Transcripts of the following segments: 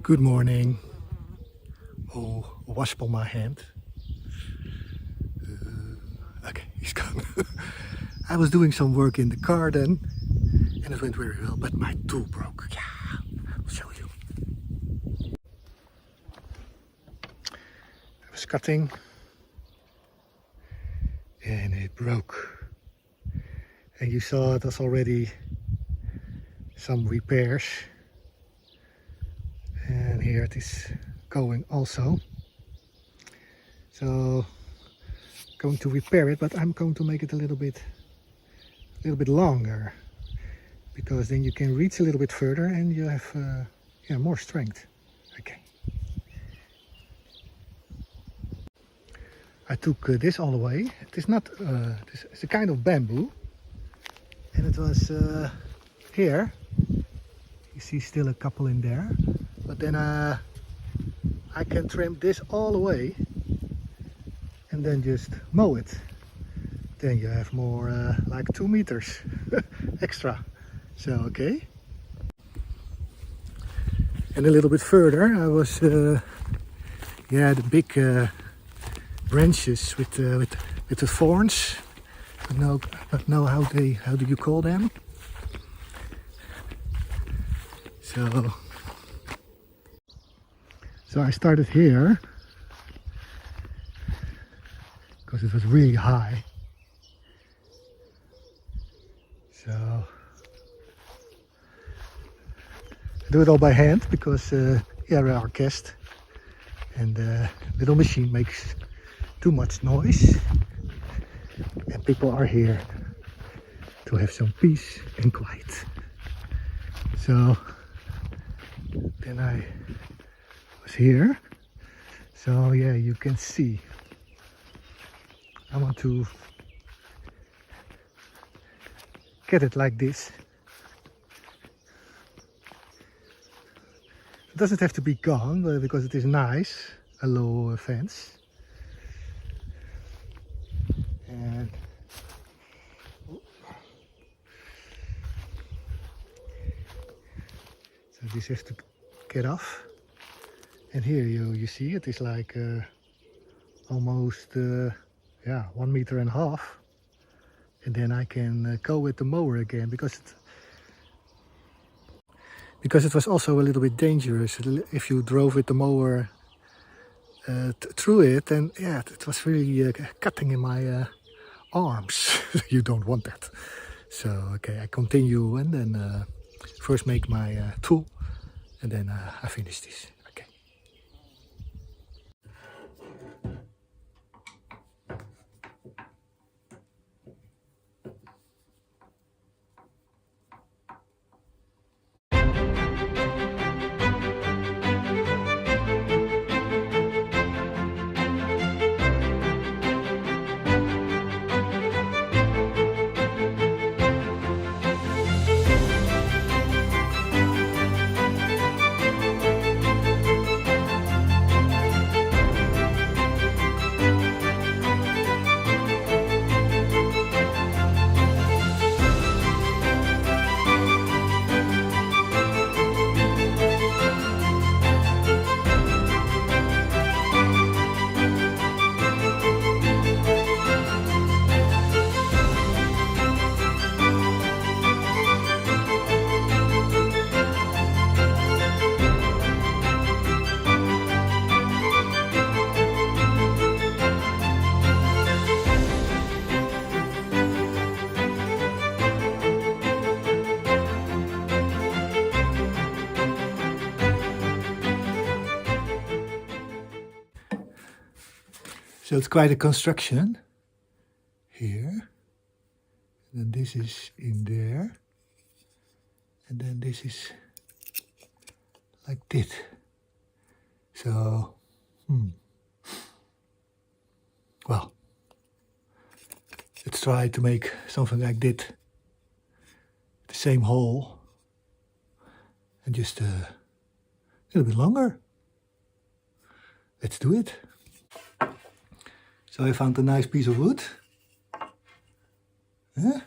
Good morning. Oh, a wasp on my hand. Okay, he's gone. I was doing some work in the garden and it went very well, but my tool broke. Yeah, I'll show you. I was cutting and it broke. And you saw it was already some repairs. And here it is going also. So going to repair it, but I'm going to make it a little bit longer, because then you can reach a little bit further and you have more strength. Okay. I took this all the way. It is not. It's a kind of bamboo, and it was here. You see still a couple in there, but then I can trim this all the way and then just mow it. Then you have more like 2 meters extra. So okay. And a little bit further I was the big branches with the thorns. I don't know how do you call them? So I started here because it was really high. So I do it all by hand because we are guests and the little machine makes too much noise and people are here to have some peace and quiet. So then I was here, so yeah, you can see I want to get it like this. It doesn't have to be gone because it is nice, a low fence. And so this has to get off. And here you see it is like almost 1.5 meters. And then I can go with the mower again because it was also a little bit dangerous if you drove with the mower through it, and yeah, it was really cutting in my arms. You don't want that. So okay, I continue and then first make my tool and then I finish this. Okay. So it's quite a construction here. And then this is in there. And then this is like this. So, well, let's try to make something like this. The same hole. And just a little bit longer. Let's do it. So I found a nice piece of wood. Huh?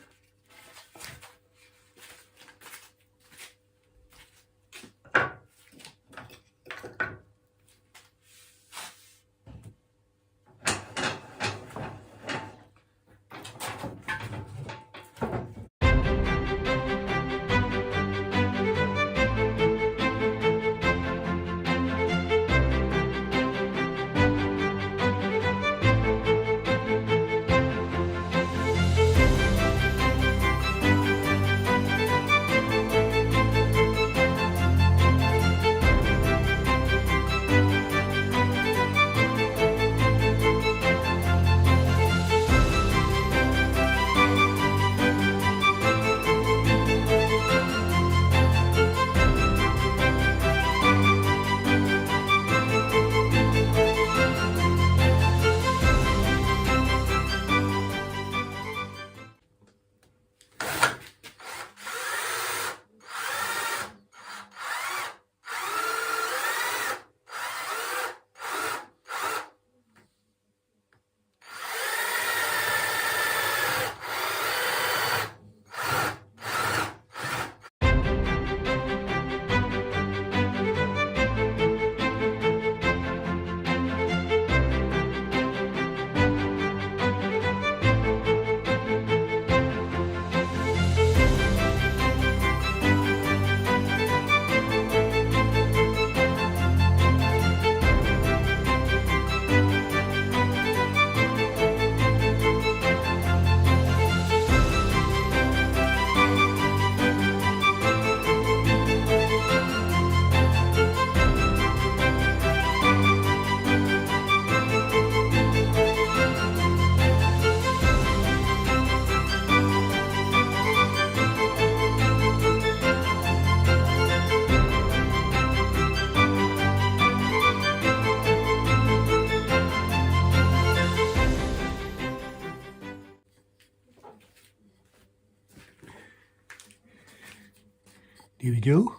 Here we go.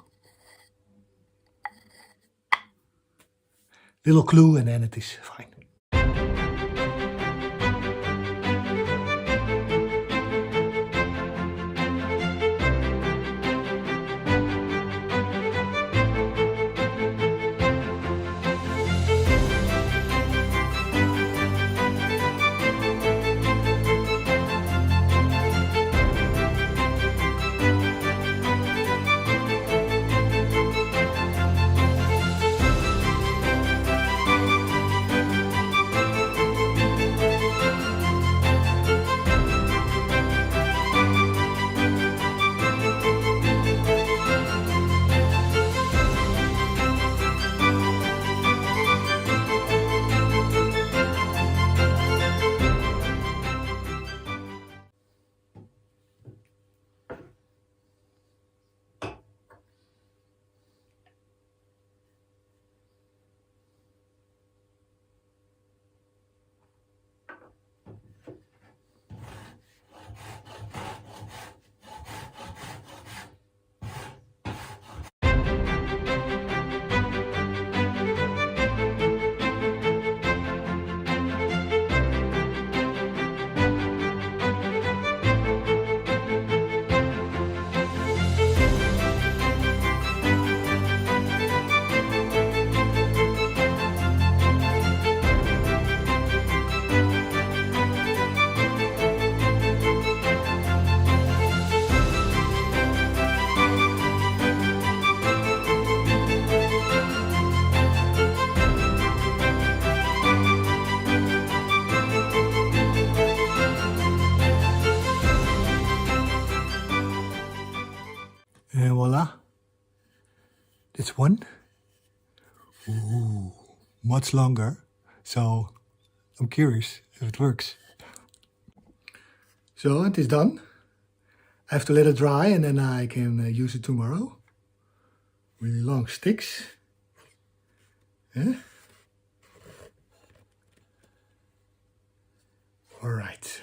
Little clue and then it is fine. And voila, that's one. Ooh, much longer. So I'm curious if it works. So it is done. I have to let it dry and then I can use it tomorrow. Really long sticks. Yeah. All right.